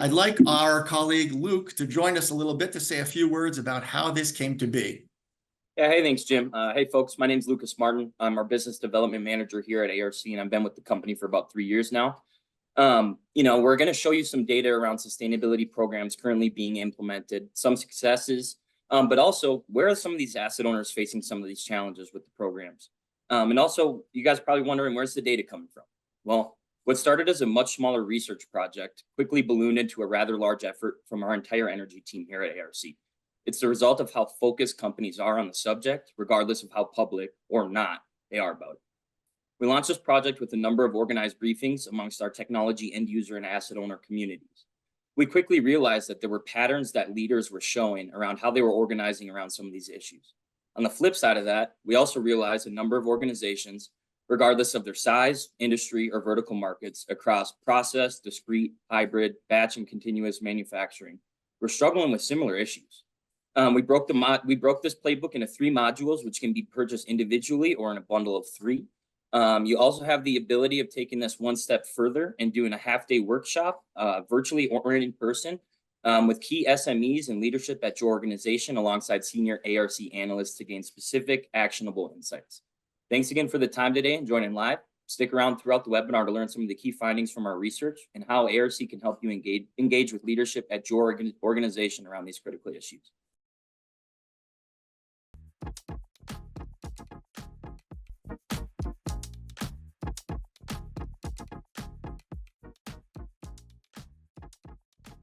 I'd like our colleague Luke to join us a little bit to say a few words about how this came to be. Yeah, hey, thanks, Jim. Hey, folks, my name's Lucas Martin. I'm our business development manager here at ARC, and I've been with the company for about 3 years now. We're going to show you some data around sustainability programs currently being implemented, some successes, but also where are some of these asset owners facing some of these challenges with the programs? And also, you guys are probably wondering, where's the data coming from? Well, what started as a much smaller research project quickly ballooned into a rather large effort from our entire energy team here at ARC. It's the result of how focused companies are on the subject, regardless of how public or not they are about it. We launched this project with a number of organized briefings amongst our technology end user and asset owner communities. We quickly realized that there were patterns that leaders were showing around how they were organizing around some of these issues. On the flip side of that, we also realized a number of organizations, regardless of their size, industry, or vertical markets across process, discrete, hybrid, batch, and continuous manufacturing, were struggling with similar issues. We broke this playbook into 3 modules, which can be purchased individually or in a bundle of 3. You also have the ability of taking this one step further and doing a half-day workshop, virtually or in person, with key SMEs and leadership at your organization alongside senior ARC analysts to gain specific, actionable insights. Thanks again for the time today and joining live. Stick around throughout the webinar to learn some of the key findings from our research and how ARC can help you engage with leadership at your organization around these critical issues.